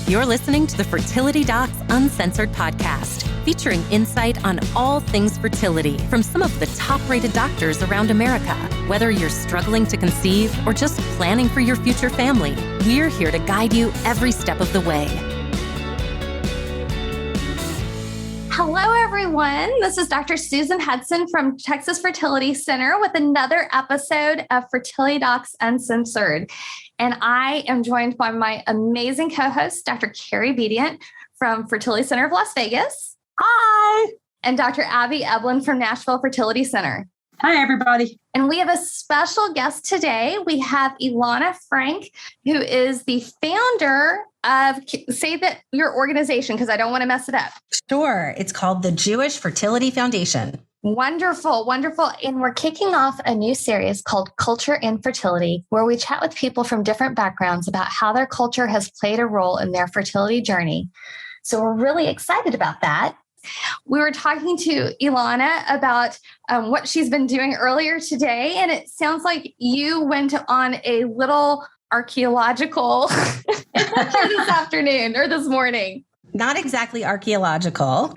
You're listening to the Fertility Doc's Uncensored podcast, featuring insight on all things fertility from some of the top-rated doctors around America. Whether you're struggling to conceive or just planning for your future family, we're here to guide you every step of the way. Hello, everyone. This is Dr. Susan Hudson from Texas Fertility Center with another episode of Fertility Docs Uncensored. And I am joined by my amazing co-host, Dr. Carrie Bedient from Fertility Center of Las Vegas. Hi. And Dr. Abby Eblen from Nashville Fertility Center. Hi, everybody. And we have a special guest today. We have Elena Frank, who is the founder of, say that your organization, because I don't want to mess it up. Sure. It's called the Jewish Fertility Foundation. Wonderful, wonderful. And we're kicking off a new series called Culture in Fertility, where we chat with people from different backgrounds about how their culture has played a role in their fertility journey. So we're really excited about that. We were talking to Elana about what she's been doing earlier today, and it sounds like you went on a little archaeological adventure this afternoon or this morning. Not exactly archaeological.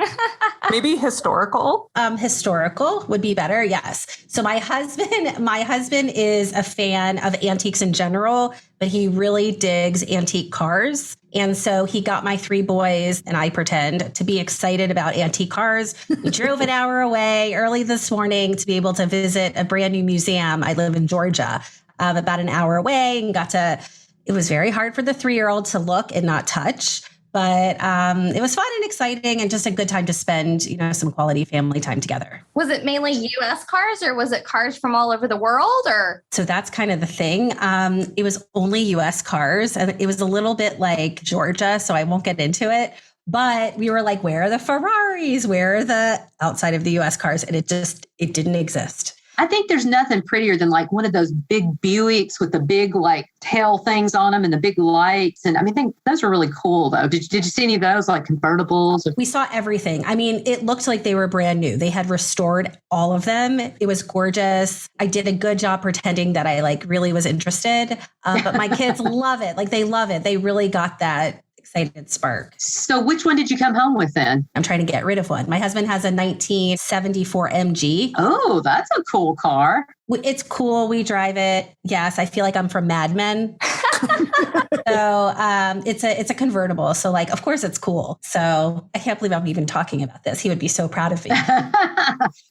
Maybe historical. Historical would be better. Yes. So my husband is a fan of antiques in general, but he really digs antique cars. And so he got my three boys, and I pretend to be excited about antique cars. We drove an hour away early this morning to be able to visit a brand new museum. I live in Georgia, about an hour away, and it was very hard for the 3-year-old to look and not touch. But it was fun and exciting and just a good time to spend, some quality family time together. Was it mainly U.S. cars, or was it cars from all over the world? Or so that's kind of the thing. It was only U.S. cars, and it was a little bit like Georgia, so I won't get into it. But we were like, where are the Ferraris? Where are the outside of the U.S. cars? And it didn't exist. I think there's nothing prettier than like one of those big Buicks with the big tail things on them and the big lights. And I think those are really cool though. Did you see any of those like convertibles? We saw everything. It looked like they were brand new. They had restored all of them. It was gorgeous. I did a good job pretending that I really was interested. But my kids love it. They love it. They really got that excited spark. So which one did you come home with then? I'm trying to get rid of one. My husband has a 1974 MG. Oh, that's a cool car. It's cool. We drive it. Yes, I feel like I'm from Mad Men. So it's a convertible. So of course it's cool. So I can't believe I'm even talking about this. He would be so proud of me.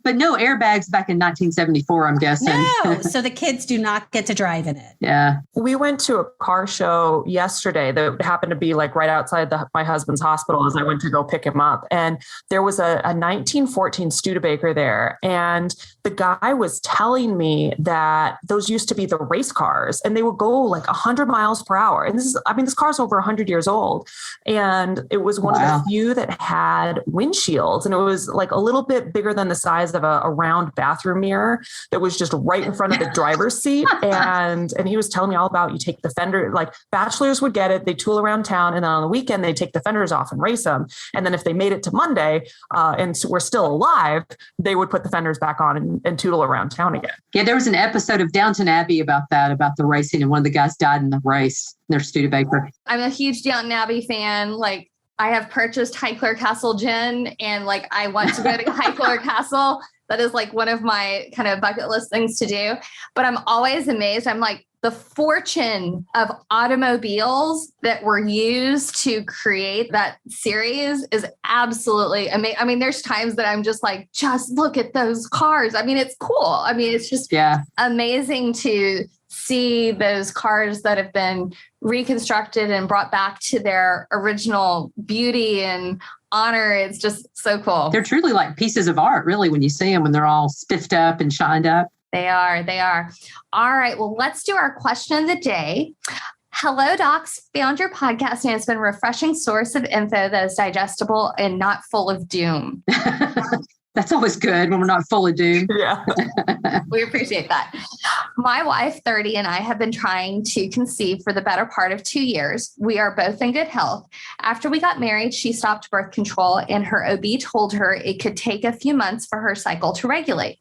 But no airbags back in 1974, I'm guessing. No. So the kids do not get to drive in it. Yeah. We went to a car show yesterday that happened to be right outside my husband's hospital as I went to go pick him up. And there was a 1914 Studebaker there. And the guy was telling me that those used to be the race cars and they would go 100 miles per hour. And this car's over 100 years old. And it was one of the few that had windshields. And it was a little bit bigger than the size of a round bathroom mirror that was just right in front of the driver's seat. And he was telling me all about, you take the fender, bachelors would get it. They tool around town. And then on the weekend, they take the fenders off and race them. And then if they made it to Monday and we're still alive, they would put the fenders back on and toodle around town again. Yeah, there was an episode of Downton Abbey about the racing, and one of the guys died in the race. Their Studebaker. I'm a huge Downton Abbey fan. I have purchased Highclere Castle gin, and I want to go to Highclere Castle. That is one of my kind of bucket list things to do. But I'm always amazed. I'm the fortune of automobiles that were used to create that series is absolutely amazing. There's times that I'm just just look at those cars. It's cool. It's just amazing to see those cars that have been reconstructed and brought back to their original beauty and honor. It's just so cool. They're truly pieces of art, really, when you see them, when they're all spiffed up and shined up. They are. All right. Well, let's do our question of the day. Hello, docs. Found your podcast and it's been a refreshing source of info that is digestible and not full of doom. That's always good when we're not full of doom. Yeah. We appreciate that. My wife, 30, and I have been trying to conceive for the better part of 2 years. We are both in good health. After we got married, she stopped birth control and her OB told her it could take a few months for her cycle to regulate.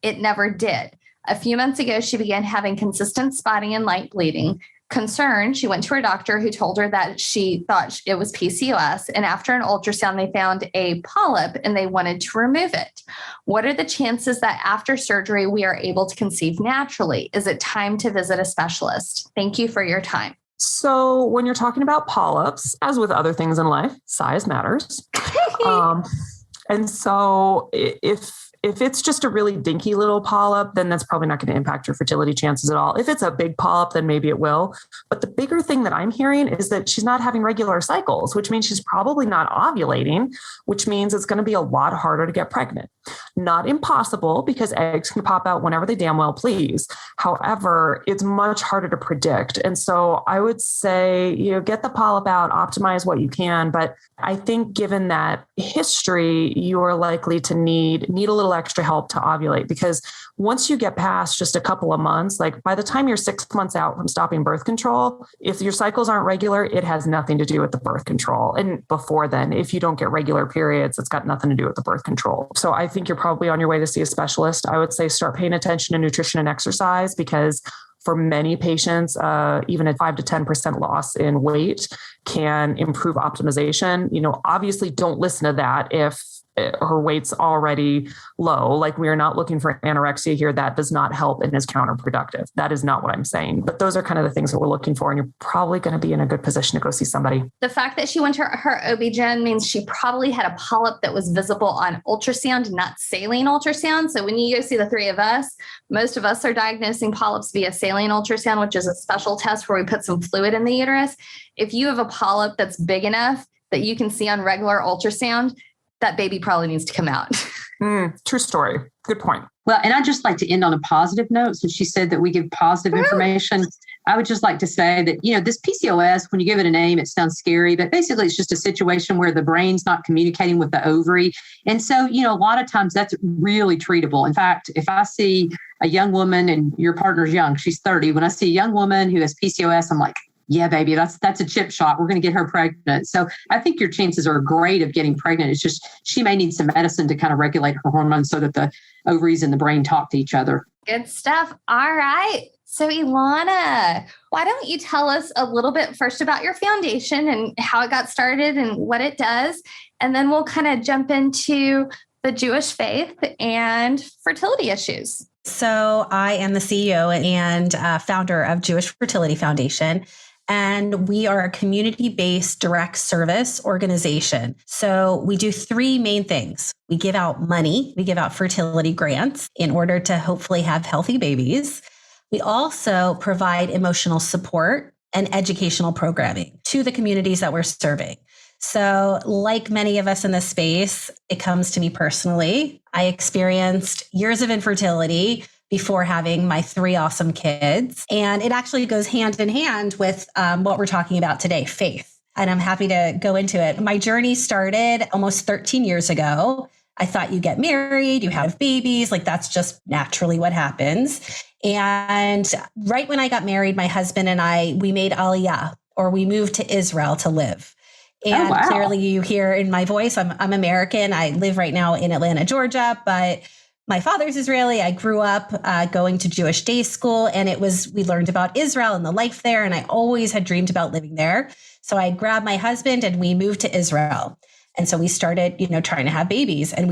It never did. A few months ago, she began having consistent spotting and light bleeding. concerned, she went to her doctor who told her that she thought it was PCOS. And after an ultrasound, they found a polyp and they wanted to remove it. What are the chances that after surgery, we are able to conceive naturally? Is it time to visit a specialist? Thank you for your time. So when you're talking about polyps, as with other things in life, size matters. And so if it's just a really dinky little polyp, then that's probably not going to impact your fertility chances at all. If it's a big polyp, then maybe it will. But the bigger thing that I'm hearing is that she's not having regular cycles, which means she's probably not ovulating, which means it's going to be a lot harder to get pregnant. Not impossible, because eggs can pop out whenever they damn well please. However, it's much harder to predict. And so I would say, get the polyp out, optimize what you can. But I think given that history, you are likely to need a little extra help to ovulate, because once you get past just a couple of months, like by the time you're 6 months out from stopping birth control, if your cycles aren't regular, it has nothing to do with the birth control. And before then, if you don't get regular periods, it's got nothing to do with the birth control. So I think you're probably on your way to see a specialist. I would say start paying attention to nutrition and exercise, because for many patients, even a 5 to 10% loss in weight can improve optimization. Obviously don't listen to that if her weight's already low. Like, we are not looking for anorexia here. That does not help and is counterproductive. That is not what I'm saying. But those are kind of the things that we're looking for. And you're probably going to be in a good position to go see somebody. The fact that she went to her OB-GYN means she probably had a polyp that was visible on ultrasound, not saline ultrasound. So when you go see the three of us, most of us are diagnosing polyps via saline ultrasound, which is a special test where we put some fluid in the uterus. If you have a polyp that's big enough that you can see on regular ultrasound, that baby probably needs to come out. True story. Good point. Well, and I'd just like to end on a positive note. Since she said that we give positive information, I would just like to say that, this PCOS, when you give it a name, it sounds scary, but basically it's just a situation where the brain's not communicating with the ovary. And so, a lot of times that's really treatable. In fact, if I see a young woman, and your partner's young, she's 30, when I see a young woman who has PCOS, I'm like, yeah, baby, that's a chip shot. We're going to get her pregnant. So I think your chances are great of getting pregnant. It's just she may need some medicine to kind of regulate her hormones so that the ovaries and the brain talk to each other. Good stuff. All right. So Elana, why don't you tell us a little bit first about your foundation and how it got started and what it does? And then we'll kind of jump into the Jewish faith and fertility issues. So I am the CEO and founder of Jewish Fertility Foundation. And we are a community-based direct service organization. So we do three main things. We give out money. We give out fertility grants in order to hopefully have healthy babies. We also provide emotional support and educational programming to the communities that we're serving. So like many of us in this space, it comes to me personally. I experienced years of infertility before having my 3 awesome kids. And it actually goes hand in hand with what we're talking about today, faith. And I'm happy to go into it. My journey started almost 13 years ago. I thought you get married, you have babies, like that's just naturally what happens. And right when I got married, my husband and I, we made Aliyah, or we moved to Israel to live. And Clearly you hear in my voice, I'm American. I live right now in Atlanta, Georgia, but my father's Israeli. I grew up going to Jewish day school, and we learned about Israel and the life there. And I always had dreamed about living there. So I grabbed my husband and we moved to Israel. And so we started, trying to have babies, and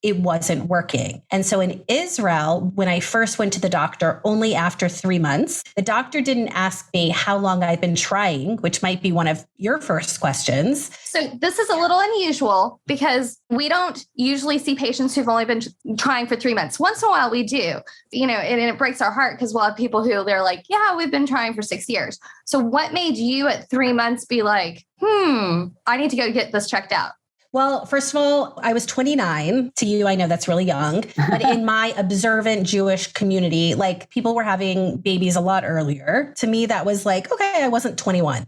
it wasn't working. And so in Israel, when I first went to the doctor, only after 3 months, the doctor didn't ask me how long I'd been trying, which might be one of your first questions. So this is a little unusual because we don't usually see patients who've only been trying for 3 months. Once in a while we do, and it breaks our heart because we'll have people who they're like, yeah, we've been trying for 6 years. So what made you at 3 months be like, I need to go get this checked out? Well, first of all, I was 29. To you, I know that's really young. But in my observant Jewish community, like people were having babies a lot earlier. To me, that was like, okay, I wasn't 21.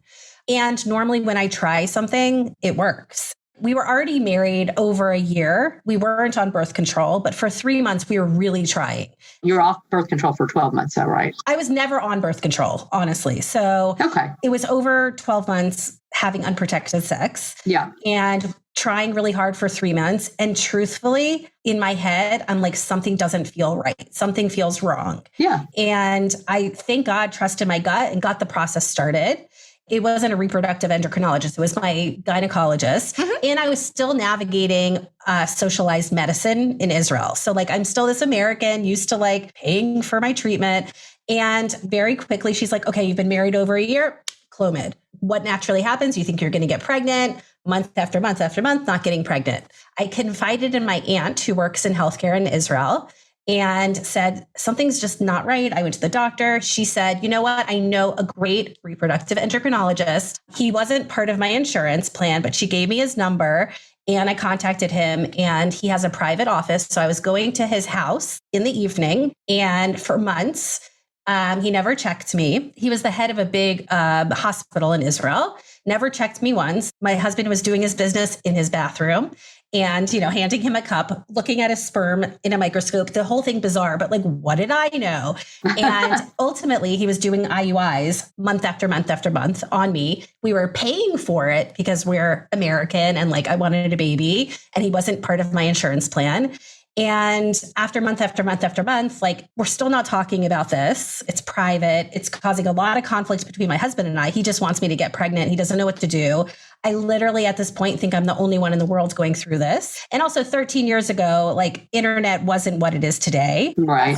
And normally when I try something, it works. We were already married over a year. We weren't on birth control, but for 3 months, we were really trying. You were off birth control for 12 months, though, right? I was never on birth control, honestly. So It was over 12 months having unprotected sex. Yeah. And trying really hard for 3 months. And truthfully, in my head, I'm like, something doesn't feel right. Something feels wrong. Yeah. And I, thank God, trusted my gut and got the process started. It wasn't a reproductive endocrinologist. It was my gynecologist. Mm-hmm. And I was still navigating socialized medicine in Israel. So like, I'm still this American used to like paying for my treatment. And very quickly, she's like, okay, you've been married over a year, Clomid. What naturally happens? You think you're going to get pregnant month after month after month, not getting pregnant. I confided in my aunt who works in healthcare in Israel and said, something's just not right. I went to the doctor. She said, you know what? I know a great reproductive endocrinologist. He wasn't part of my insurance plan, but she gave me his number and I contacted him and he has a private office. So I was going to his house in the evening and for months, he never checked me. He was the head of a big hospital in Israel, never checked me once. My husband was doing his business in his bathroom and, handing him a cup, looking at his sperm in a microscope, the whole thing bizarre, but like, what did I know? And ultimately he was doing IUIs month after month after month on me. We were paying for it because we're American and like I wanted a baby and he wasn't part of my insurance plan. And after month after month after month, like we're still not talking about this. It's private. It's causing a lot of conflict between my husband and I. He just wants me to get pregnant. He doesn't know what to do. I literally at this point think I'm the only one in the world going through this. And also 13 years ago, like internet wasn't what it is today. Right.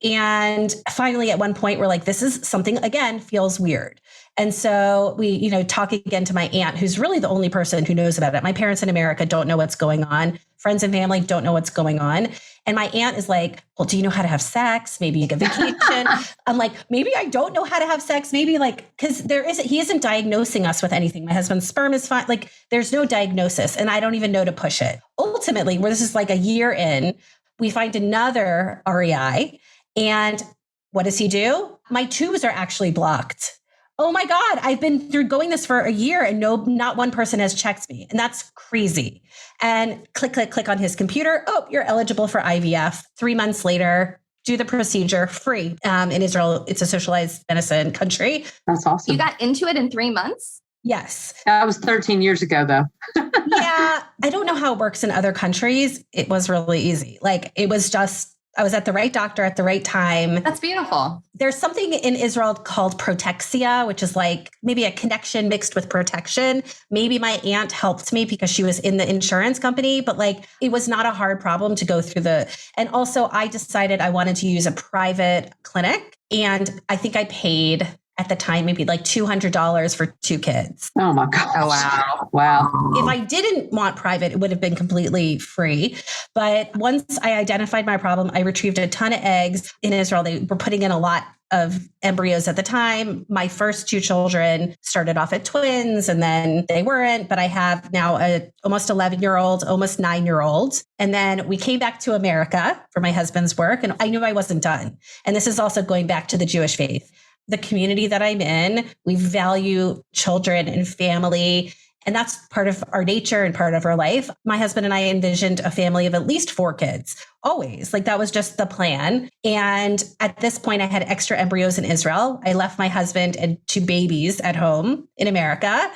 And finally at one point we're like, this is something again, feels weird. And so we, talk again to my aunt, who's really the only person who knows about it. My parents in America don't know what's going on. Friends and family don't know what's going on. And my aunt is like, well, do you know how to have sex? Maybe you get vacation. I'm like, maybe I don't know how to have sex. Maybe like, because he isn't diagnosing us with anything. My husband's sperm is fine. Like there's no diagnosis and I don't even know to push it. Ultimately, where this is like a year in, we find another REI. And what does he do? My tubes are actually blocked. Oh my God, I've been through going this for a year and not one person has checked me. And that's crazy. And click on his computer. Oh, you're eligible for IVF. 3 months later, do the procedure free. In Israel, it's a socialized medicine country. That's awesome. You got into it in 3 months? Yes. That was 13 years ago, though. Yeah. I don't know how it works in other countries. It was really easy. Like it was just, I was at the right doctor at the right time. That's beautiful. There's something in Israel called protexia, which is like maybe a connection mixed with protection. Maybe my aunt helped me because she was in the insurance company, but like it was not a hard problem to go through and also I decided I wanted to use a private clinic. And I think I paid at the time, maybe like $200 for 2 kids. Oh my gosh. Oh, wow. Wow. If I didn't want private, it would have been completely free. But once I identified my problem, I retrieved a ton of eggs in Israel. They were putting in a lot of embryos at the time. My first 2 children started off at twins and then they weren't, but I have now a almost 11-year-old, almost 9-year-old. And then we came back to America for my husband's work and I knew I wasn't done. And this is also going back to the Jewish faith. The community that I'm in, we value children and family, and that's part of our nature and part of our life. My husband and I envisioned a family of at least 4 kids, always. Like that was just the plan. And at this point, I had extra embryos in Israel. I left my husband and 2 babies at home in America.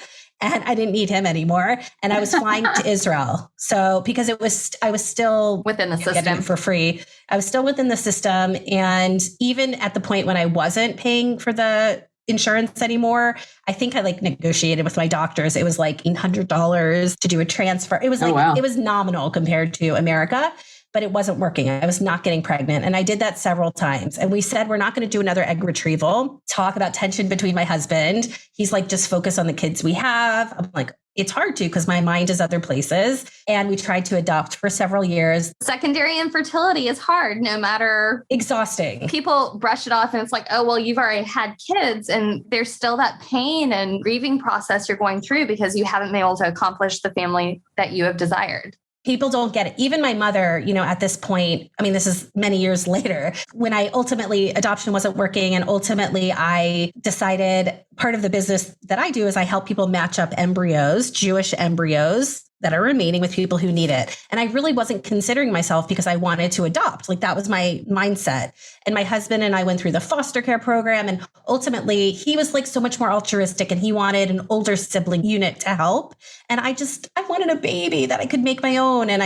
And I didn't need him anymore. And I was flying to Israel. So because I was still within the system for free. I was still within the system. And even at the point when I wasn't paying for the insurance anymore, I think I like negotiated with my doctors. It was like $800 to do a transfer. It was like, It was nominal compared to America. But it wasn't working. I was not getting pregnant. And I did that several times. And we said, we're not going to do another egg retrieval. Talk about tension between my husband. He's like, just focus on the kids we have. I'm like, it's hard to because my mind is other places. And we tried to adopt for several years. Secondary infertility is hard, no matter. Exhausting. People brush it off and it's like, oh, well, you've already had kids. And there's still that pain and grieving process you're going through because you haven't been able to accomplish the family that you have desired. People don't get it. Even my mother, at this point, I mean, this is many years later, when adoption wasn't working. And ultimately I decided part of the business that I do is I help people match up embryos, Jewish embryos, that are remaining with people who need it. And I really wasn't considering myself because I wanted to adopt. Like that was my mindset. And my husband and I went through the foster care program. And ultimately he was like so much more altruistic and he wanted an older sibling unit to help. And I wanted a baby that I could make my own. And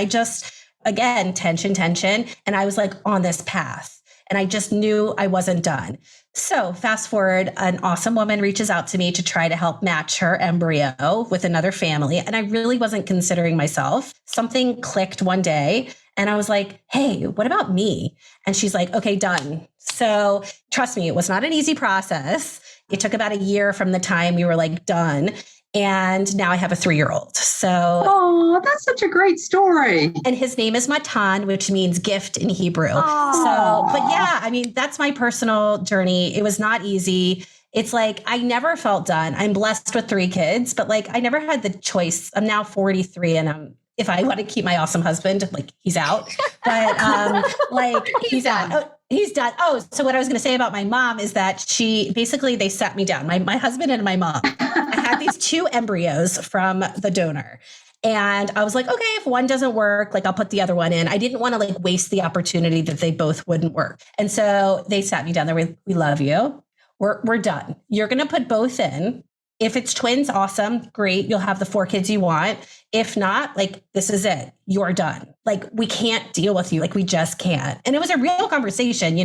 again, tension. And I was like on this path and I just knew I wasn't done. So fast forward, an awesome woman reaches out to me to try to help match her embryo with another family. And I really wasn't considering myself. Something clicked one day and I was like, hey, what about me? And she's like, okay, done. So trust me, it was not an easy process. It took about a year from the time we were like done. And now I have a 3-year-old. So, oh, that's such a great story. And his name is Matan, which means gift in Hebrew. Aww. So, but yeah, I mean, that's my personal journey. It was not easy. It's like, I never felt done. I'm blessed with 3 kids, but like, I never had the choice. I'm now 43 and if I want to keep my awesome husband, like he's out, but like he's out. Oh, he's done. Oh, so what I was going to say about my mom is that they sat me down, my husband and my mom. I had these 2 embryos from the donor. And I was like, okay, if one doesn't work, like I'll put the other one in. I didn't want to like waste the opportunity that they both wouldn't work. And so they sat me down there. We love you. We're done. You're going to put both in. If it's twins, awesome. Great. You'll have the 4 kids you want. If not, like, this is it. You're done. Like, we can't deal with you. Like, we just can't. And it was a real conversation.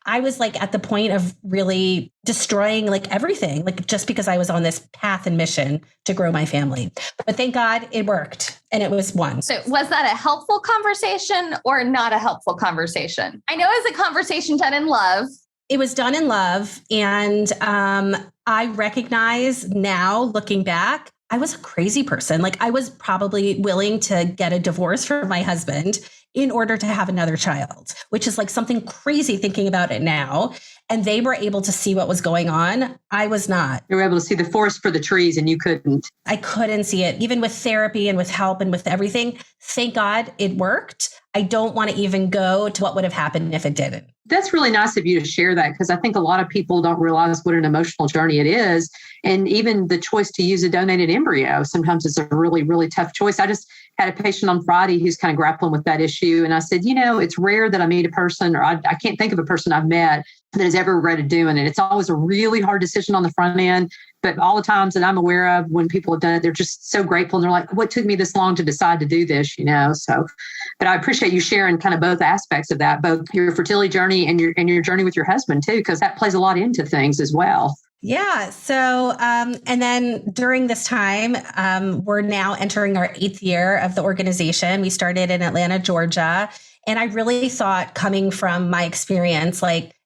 I was like at the point of really destroying like everything, like just because I was on this path and mission to grow my family. But thank God it worked and it was one. So was that a helpful conversation or not a helpful conversation? I know it was a conversation done in love. It was done in love. And I recognize now looking back, I was a crazy person. Like I was probably willing to get a divorce from my husband in order to have another child, which is like something crazy thinking about it now. And they were able to see what was going on. I was not. You were able to see the forest for the trees and you couldn't. I couldn't see it. Even with therapy and with help and with everything, thank God it worked. I don't want to even go to what would have happened if it didn't. That's really nice of you to share that because I think a lot of people don't realize what an emotional journey it is. And even the choice to use a donated embryo, sometimes it's a really, really tough choice. I just had a patient on Friday who's kind of grappling with that issue. And I said, it's rare that I meet a person or I can't think of a person I've met that has ever regretted doing it. It's always a really hard decision on the front end. But all the times that I'm aware of when people have done it, they're just so grateful. And they're like, what took me this long to decide to do this, So, but I appreciate you sharing kind of both aspects of that, both your fertility journey and your journey with your husband too, because that plays a lot into things as well. Yeah. So, and then during this time, we're now entering our 8th year of the organization. We started in Atlanta, Georgia. And I really thought coming from my experience,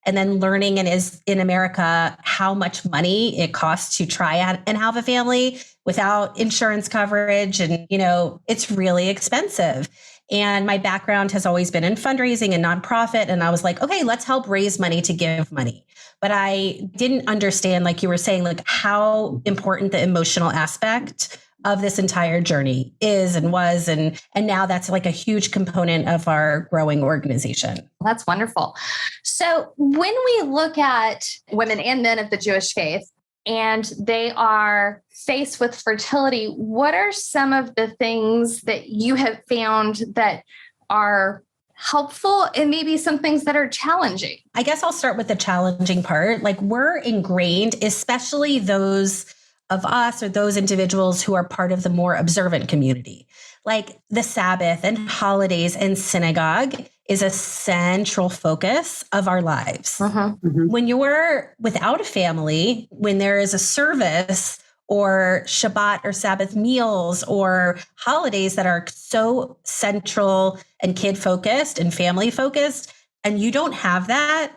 and then learning in America, how much money it costs to try and have a family without insurance coverage. And, it's really expensive. And my background has always been in fundraising and nonprofit. And I was like, okay, let's help raise money to give money. But I didn't understand, like you were saying, how important the emotional aspect of this entire journey is and was. And now that's like a huge component of our growing organization. That's wonderful. So when we look at women and men of the Jewish faith, and they are faced with fertility, what are some of the things that you have found that are helpful and maybe some things that are challenging? I guess I'll start with the challenging part. We're ingrained, especially those of us or those individuals who are part of the more observant community. Like the Sabbath and holidays and synagogue is a central focus of our lives. Mm-hmm. When you're without a family, when there is a service or Shabbat or Sabbath meals or holidays that are so central and kid focused and family focused, and you don't have that,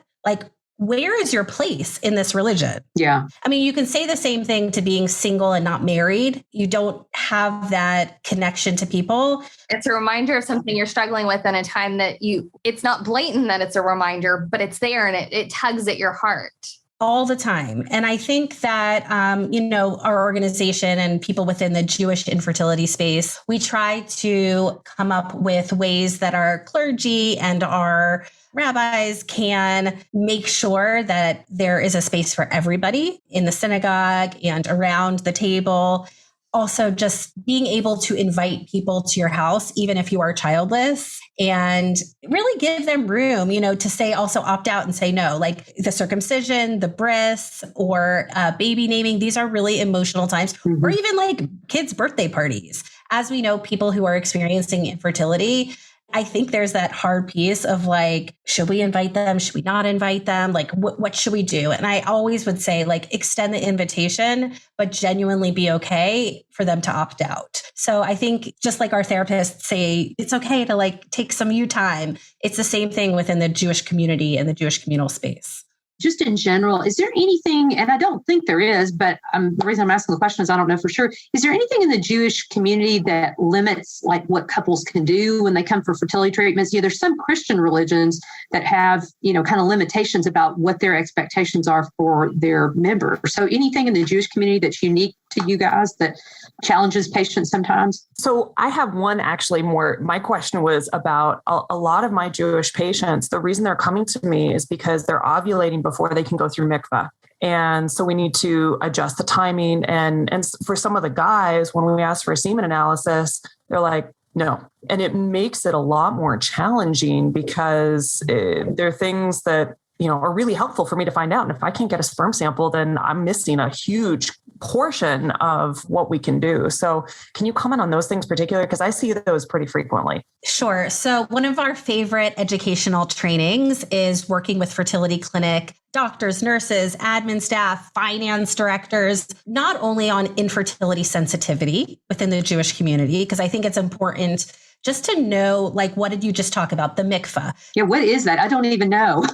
where is your place in this religion? Yeah. I mean, you can say the same thing to being single and not married. You don't have that connection to people. It's a reminder of something you're struggling with in a time that it's not blatant that it's a reminder, but it's there and it tugs at your heart. All the time. And I think that, our organization and people within the Jewish infertility space, we try to come up with ways that our clergy and our rabbis can make sure that there is a space for everybody in the synagogue and around the table. also just being able to invite people to your house, even if you are childless, and really give them room, to say also opt out and say no, like the circumcision, the breasts, or baby naming. These are really emotional times, or even like kids' birthday parties. As we know, people who are experiencing infertility, I think there's that hard piece of like, should we invite them? Should we not invite them? Like, what should we do? And I always would say, like, extend the invitation, but genuinely be okay for them to opt out. So I think just like our therapists say, it's okay to like take some you time. It's the same thing within the Jewish community and the Jewish communal space. Just in general, is there anything, and I don't think there is, but the reason I'm asking the question is I don't know for sure. Is there anything in the Jewish community that limits like what couples can do when they come for fertility treatments? There's some Christian religions that have, kind of limitations about what their expectations are for their members. So anything in the Jewish community that's unique to you guys that challenges patients sometimes? So I have one actually more. My question was about a lot of my Jewish patients. The reason they're coming to me is because they're ovulating before they can go through mikvah. And so we need to adjust the timing. And for some of the guys, when we ask for a semen analysis, they're like, no. And it makes it a lot more challenging because there are things that, are really helpful for me to find out. And if I can't get a sperm sample, then I'm missing a huge portion of what we can do. So can you comment on those things particularly? Because I see those pretty frequently. Sure. So one of our favorite educational trainings is working with fertility clinic doctors, nurses, admin staff, finance directors, not only on infertility sensitivity within the Jewish community, because I think it's important just to know, like, what did you just talk about? The mikvah. Yeah, what is that? I don't even know.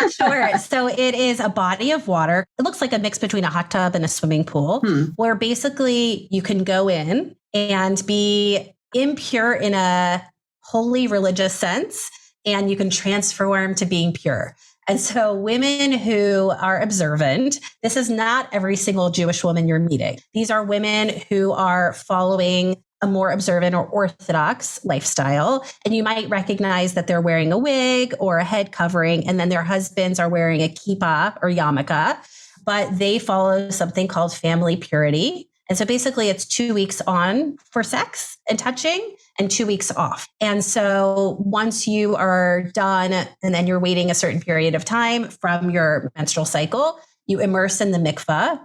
Sure. So it is a body of water. It looks like a mix between a hot tub and a swimming pool, where basically you can go in and be impure in a holy religious sense, and you can transform to being pure. And so women who are observant, this is not every single Jewish woman you're meeting. These are women who are following a more observant or orthodox lifestyle. And you might recognize that they're wearing a wig or a head covering, and then their husbands are wearing a kippah or yarmulke, but they follow something called family purity. And so basically it's 2 weeks on for sex and touching and 2 weeks off. And so once you are done and then you're waiting a certain period of time from your menstrual cycle, you immerse in the mikvah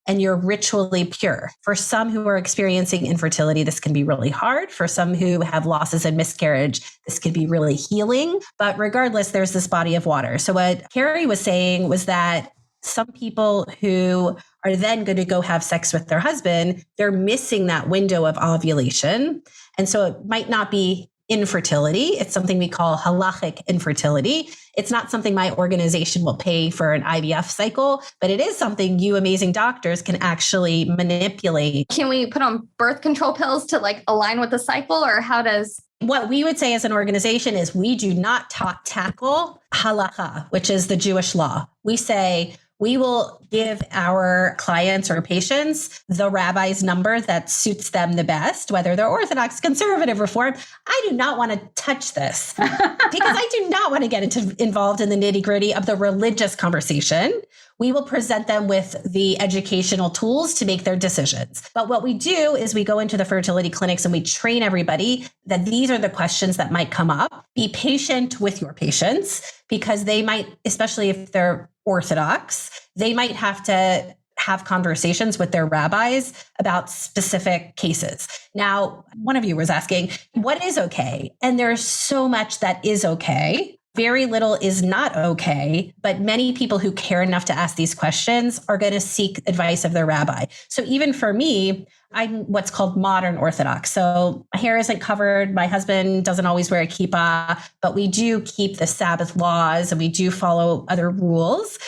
and you're ritually pure. For some who are experiencing infertility, this can be really hard. For some who have losses and miscarriage, this can be really healing. But regardless, there's this body of water. So what Carrie was saying was that some people who are then going to go have sex with their husband, they're missing that window of ovulation. And so it might not be infertility. It's something we call halachic infertility. It's not something my organization will pay for an IVF cycle, but it is something you amazing doctors can actually manipulate. Can we put on birth control pills to like align with the cycle, or how does... What we would say as an organization is we do not tackle halacha, which is the Jewish law. We say, we will give our clients or patients the rabbi's number that suits them the best, whether they're Orthodox, conservative, Reform. I do not want to touch this because I do not want to get involved in the nitty gritty of the religious conversation. We will present them with the educational tools to make their decisions. But what we do is we go into the fertility clinics and we train everybody that these are the questions that might come up. Be patient with your patients because they might, especially if they're Orthodox, they might have to have conversations with their rabbis about specific cases. Now, one of you was asking, what is okay? And there's so much that is okay. Very little is not okay, but many people who care enough to ask these questions are going to seek advice of their rabbi. So even for me, I'm what's called modern Orthodox. So my hair isn't covered. My husband doesn't always wear a kippah, but we do keep the Sabbath laws and we do follow other rules.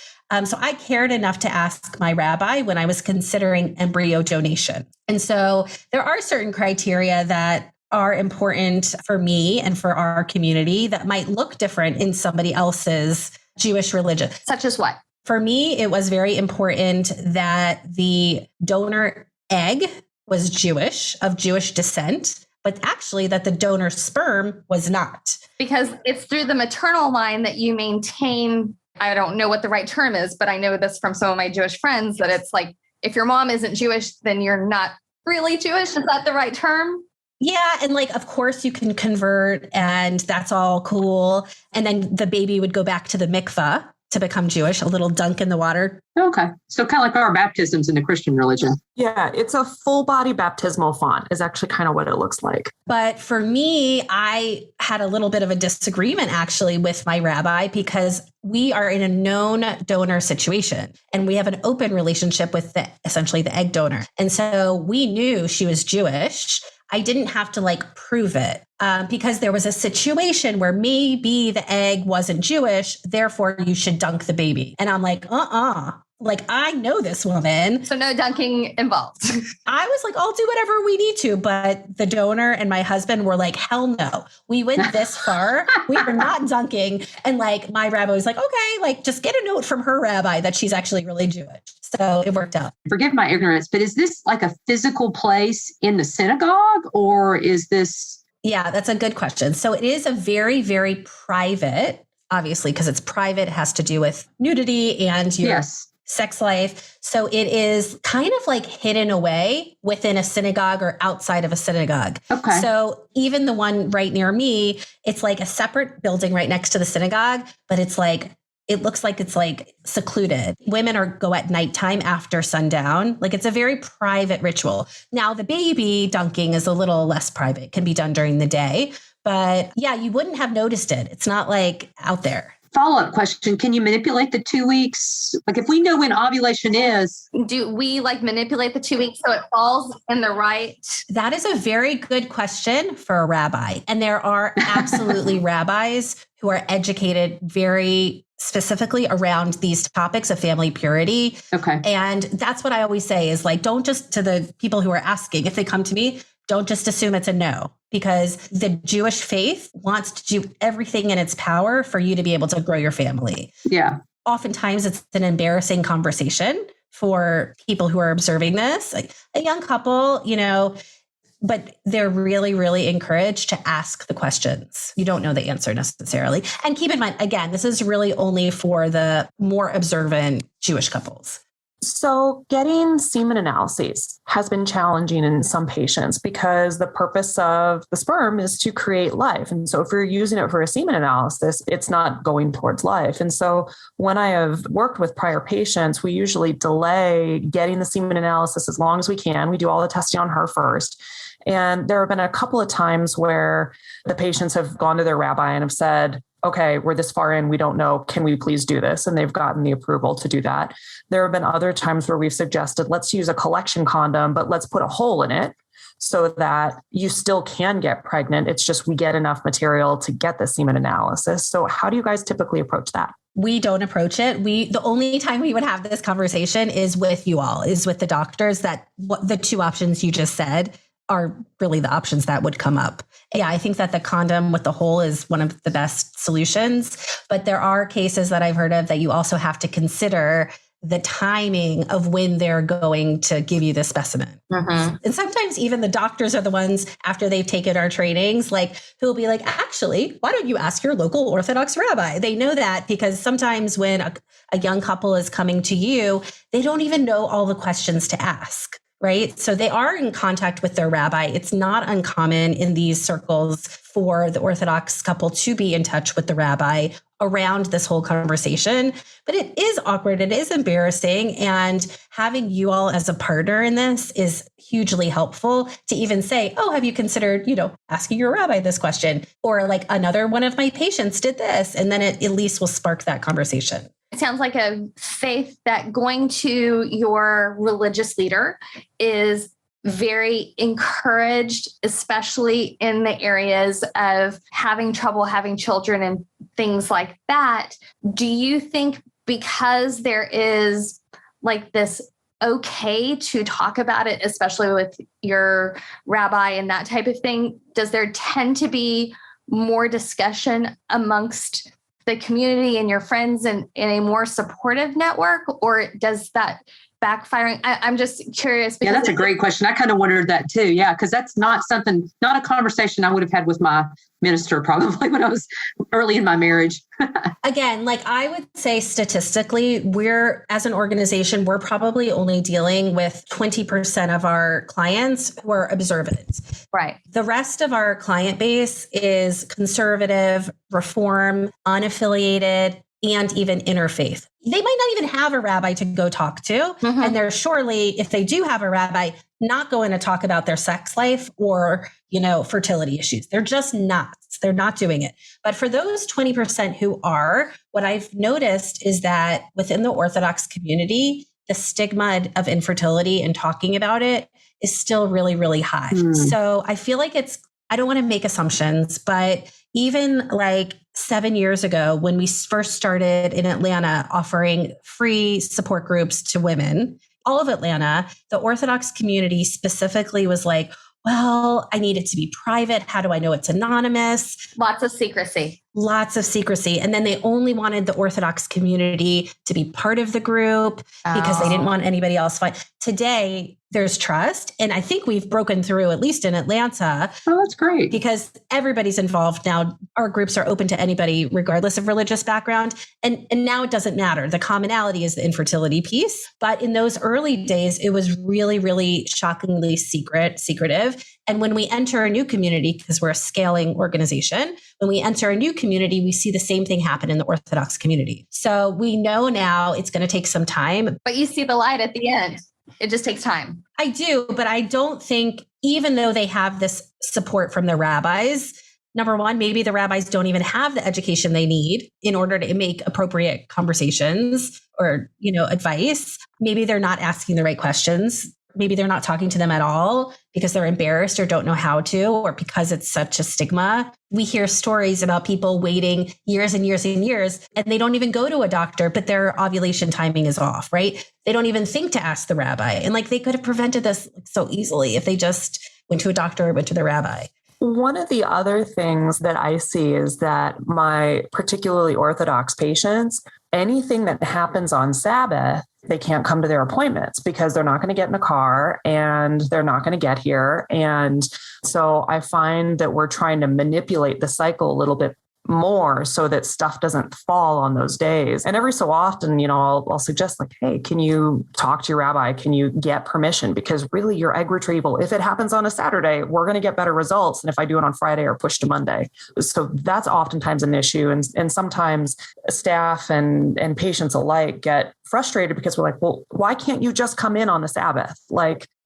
So I cared enough to ask my rabbi when I was considering embryo donation. And so there are certain criteria that are important for me and for our community that might look different in somebody else's Jewish religion. Such as what? For me, it was very important that the donor egg was Jewish, of Jewish descent, but actually that the donor sperm was not. Because it's through the maternal line that you maintain, I don't know what the right term is, but I know this from some of my Jewish friends, that it's like, if your mom isn't Jewish, then you're not really Jewish? Is that the right term? Yeah. And like, of course you can convert and that's all cool. And then the baby would go back to the mikvah to become Jewish, a little dunk in the water. Okay. So kind of like our baptisms in the Christian religion. Yeah, it's a full body baptismal font is actually kind of what it looks like. But for me, I had a little bit of a disagreement actually with my rabbi because we are in a known donor situation and we have an open relationship with essentially the egg donor. And so we knew she was Jewish. I didn't have to like prove it because there was a situation where maybe the egg wasn't Jewish, therefore you should dunk the baby. And I'm like, like I know this woman. So no dunking involved. I was like, I'll do whatever we need to. But the donor and my husband were like, hell no. We went this far. We are not dunking. And like my rabbi was like, okay, like just get a note from her rabbi that she's actually really Jewish. So it worked out. Forgive my ignorance, but is this like a physical place in the synagogue or is this? Yeah, that's a good question. So it is a very, very private, obviously, because it's private, it has to do with nudity and your sex life. So it is kind of like hidden away within a synagogue or outside of a synagogue. Okay. So even the one right near me, it's like a separate building right next to the synagogue, but it's like, it looks like it's like secluded. Women go at nighttime after sundown. Like it's a very private ritual. Now the baby dunking is a little less private. It can be done during the day, but yeah, you wouldn't have noticed it. It's not like out there. Follow-up question. Can you manipulate the 2 weeks? Like if we know when ovulation is. Do we like manipulate the 2 weeks so it falls in the right? That is a very good question for a rabbi. And there are absolutely rabbis who are educated very specifically around these topics of family purity. Okay. And that's what I always say is like, don't just to the people who are asking, if they come to me, don't just assume it's a no, because the Jewish faith wants to do everything in its power for you to be able to grow your family. Yeah. Oftentimes it's an embarrassing conversation for people who are observing this, like a young couple, but they're really, really encouraged to ask the questions. You don't know the answer necessarily. And keep in mind, again, this is really only for the more observant Jewish couples. So getting semen analyses has been challenging in some patients because the purpose of the sperm is to create life. And so if you're using it for a semen analysis, it's not going towards life. And so when I have worked with prior patients, we usually delay getting the semen analysis as long as we can. We do all the testing on her first. And there have been a couple of times where the patients have gone to their rabbi and have said, okay, we're this far in, we don't know, can we please do this? And they've gotten the approval to do that. There have been other times where we've suggested, let's use a collection condom, but let's put a hole in it so that you still can get pregnant. It's just we get enough material to get the semen analysis. So how do you guys typically approach that? We don't approach it. The only time we would have this conversation is with you all, is with the doctors, that what the two options you just said are really the options that would come up. Yeah, I think that the condom with the hole is one of the best solutions, but there are cases that I've heard of that you also have to consider the timing of when they're going to give you the specimen. Mm-hmm. And sometimes even the doctors are the ones, after they've taken our trainings, like who'll be like, actually, why don't you ask your local Orthodox rabbi? They know that because sometimes when a young couple is coming to you, they don't even know all the questions to ask. Right. So they are in contact with their rabbi. It's not uncommon in these circles for the Orthodox couple to be in touch with the rabbi around this whole conversation. But it is awkward. It is embarrassing. And having you all as a partner in this is hugely helpful to even say, oh, have you considered, asking your rabbi this question? Or like another one of my patients did this. And then it at least will spark that conversation. It sounds like a faith that going to your religious leader is very encouraged, especially in the areas of having trouble having children and things like that. Do you think because there is like this okay to talk about it, especially with your rabbi and that type of thing, does there tend to be more discussion amongst the community and your friends and in a more supportive network, or does that backfiring? I'm just curious. That's a great question. I kind of wondered that too. Yeah. Cause that's not a conversation I would have had with my minister probably when I was early in my marriage. Again, like I would say statistically, as an organization, we're probably only dealing with 20% of our clients who are observant. Right. The rest of our client base is conservative, reform, unaffiliated, and even interfaith. They might not even have a rabbi to go talk to. Mm-hmm. And they're surely, if they do have a rabbi, not going to talk about their sex life or, fertility issues. They're just not. They're not doing it. But for those 20% who are, what I've noticed is that within the Orthodox community, the stigma of infertility and talking about it is still really, really high. So I feel like I don't want to make assumptions, but even like 7 years ago, when we first started in Atlanta offering free support groups to women, all of Atlanta, the Orthodox community specifically was like, well, I need it to be private. How do I know it's anonymous? Lots of secrecy. And then they only wanted the Orthodox community to be part of the group because they didn't want anybody else. Today, there's trust. And I think we've broken through, at least in Atlanta. Oh, that's great. Because everybody's involved now. Our groups are open to anybody, regardless of religious background. And now it doesn't matter. The commonality is the infertility piece. But in those early days, it was really, really shockingly secretive. And when we enter a new community, because we're a scaling organization, when we enter a new community, we see the same thing happen in the Orthodox community. So we know now it's going to take some time. But you see the light at the end. It just takes time. I do, but I don't think, even though they have this support from the rabbis, number one, maybe the rabbis don't even have the education they need in order to make appropriate conversations or, advice. Maybe they're not asking the right questions. Maybe they're not talking to them at all because they're embarrassed or don't know how to, or because it's such a stigma. We hear stories about people waiting years and years and years, and they don't even go to a doctor, but their ovulation timing is off, right? They don't even think to ask the rabbi. And they could have prevented this so easily if they just went to a doctor or went to the rabbi. One of the other things that I see is that my particularly Orthodox patients, anything that happens on Sabbath, they can't come to their appointments because they're not going to get in a car and they're not going to get here. And so I find that we're trying to manipulate the cycle a little bit more so that stuff doesn't fall on those days. And every so often, I'll suggest hey, can you talk to your rabbi? Can you get permission? Because really your egg retrieval, if it happens on a Saturday, we're going to get better results than if I do it on Friday or push to Monday. So that's oftentimes an issue. And sometimes staff and patients alike get frustrated because we're like, well, why can't you just come in on the Sabbath?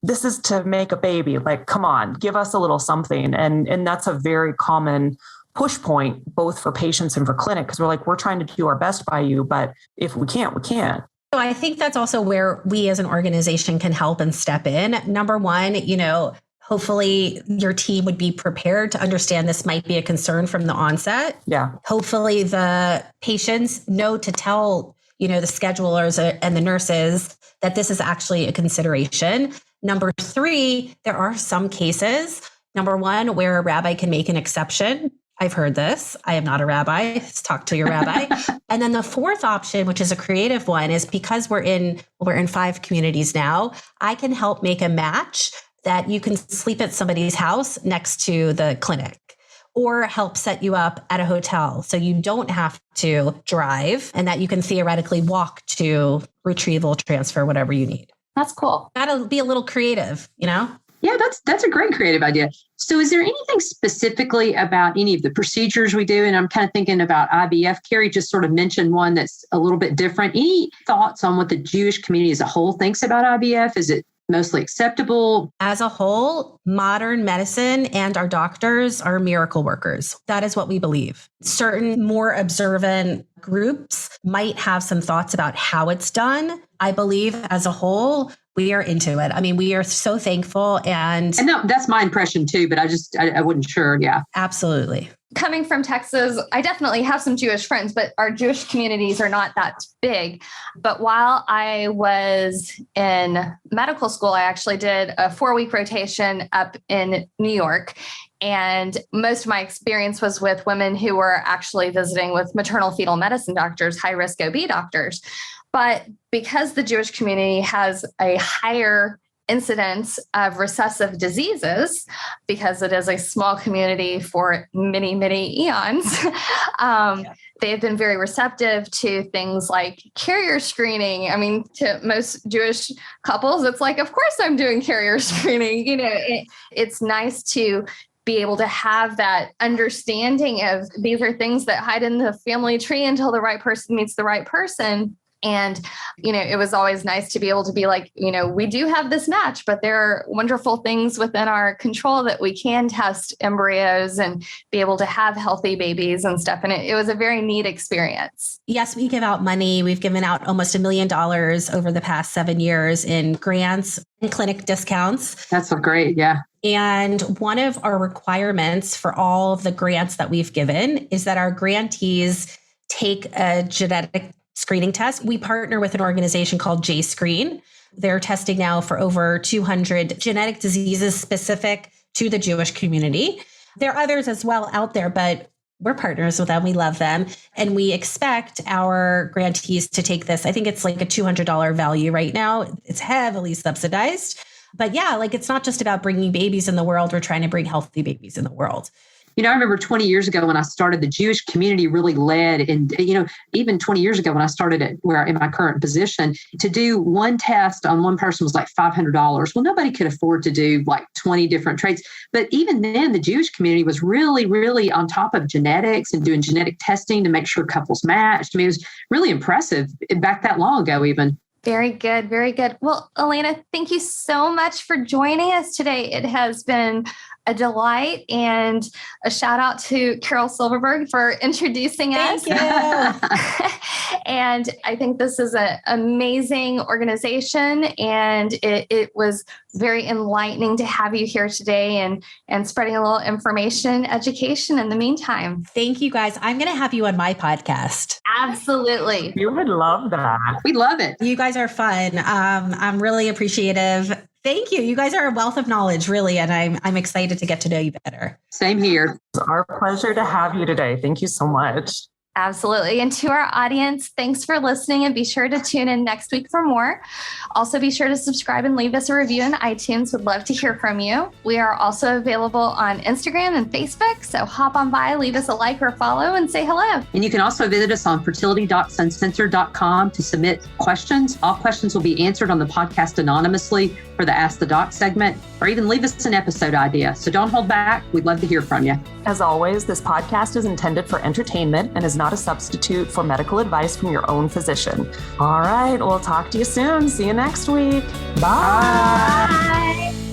This is to make a baby. Come on, give us a little something. And that's a very common push point, both for patients and for clinic, because we're trying to do our best by you, but if we can't, we can't. So I think that's also where we as an organization can help and step in. Number one, hopefully your team would be prepared to understand this might be a concern from the onset. Yeah. Hopefully the patients know to tell, the schedulers and the nurses that this is actually a consideration. Number three, there are some cases, number one, where a rabbi can make an exception. I've heard this. I am not a rabbi. Talk to your rabbi. And then the fourth option, which is a creative one, is because we're in 5 communities now, I can help make a match that you can sleep at somebody's house next to the clinic, or help set you up at a hotel so you don't have to drive, and that you can theoretically walk to retrieval, transfer, whatever you need. That's cool. Gotta be a little creative, Yeah, that's a great creative idea. So is there anything specifically about any of the procedures we do? And I'm kind of thinking about IVF. Carrie just sort of mentioned one that's a little bit different. Any thoughts on what the Jewish community as a whole thinks about IVF? Is it mostly acceptable? As a whole, modern medicine and our doctors are miracle workers. That is what we believe. Certain more observant groups might have some thoughts about how it's done. I believe as a whole, we are into it. I mean, we are so thankful. And no, that's my impression too, but I wasn't sure. Yeah, absolutely. Coming from Texas, I definitely have some Jewish friends, but our Jewish communities are not that big. But while I was in medical school, I actually did a 4-week rotation up in New York. And most of my experience was with women who were actually visiting with maternal fetal medicine doctors, high-risk OB doctors. But because the Jewish community has a higher incidence of recessive diseases, because it is a small community for many, many eons, they've been very receptive to things like carrier screening. I mean, to most Jewish couples, it's like, of course I'm doing carrier screening. It's nice to be able to have that understanding of these are things that hide in the family tree until the right person meets the right person. And, it was always nice to be able to be like, we do have this match, but there are wonderful things within our control that we can test embryos and be able to have healthy babies and stuff. And it was a very neat experience. Yes, we give out money. We've given out almost $1 million over the past 7 years in grants and clinic discounts. That's so great. Yeah. And one of our requirements for all of the grants that we've given is that our grantees take a genetic screening test. We partner with an organization called JScreen. They're testing now for over 200 genetic diseases specific to the Jewish community. There are others as well out there, but we're partners with them. We love them. And we expect our grantees to take this. I think it's like a $200 value right now. It's heavily subsidized. But yeah, it's not just about bringing babies in the world. We're trying to bring healthy babies in the world. I remember 20 years ago when I started, the Jewish community really led. And, even 20 years ago when I started in my current position, to do one test on one person was like $500. Well, nobody could afford to do like 20 different traits. But even then, the Jewish community was really, really on top of genetics and doing genetic testing to make sure couples matched. It was really impressive back that long ago, even. Very good. Very good. Well, Elena, thank you so much for joining us today. It has been a delight, and a shout out to Carol Silverberg for introducing us. Thank you. And I think this is an amazing organization, and it was very enlightening to have you here today and spreading a little information, education in the meantime. Thank you, guys. I'm going to have you on my podcast. Absolutely. You would love that. We love it. You guys are fun. I'm really appreciative. Thank you. You guys are a wealth of knowledge, really, and I'm excited to get to know you better. Same here. It's our pleasure to have you today. Thank you so much. Absolutely. And to our audience, thanks for listening, and be sure to tune in next week for more. Also, be sure to subscribe and leave us a review on iTunes. Would love to hear from you. We are also available on Instagram and Facebook. So hop on by, leave us a like or follow, and say hello. And you can also visit us on fertilitydocs.uncensored.com to submit questions. All questions will be answered on the podcast anonymously for the Ask the Doc segment, or even leave us an episode idea. So don't hold back. We'd love to hear from you. As always, this podcast is intended for entertainment and is not a substitute for medical advice from your own physician. All right, we'll talk to you soon. See you next week. Bye. Bye.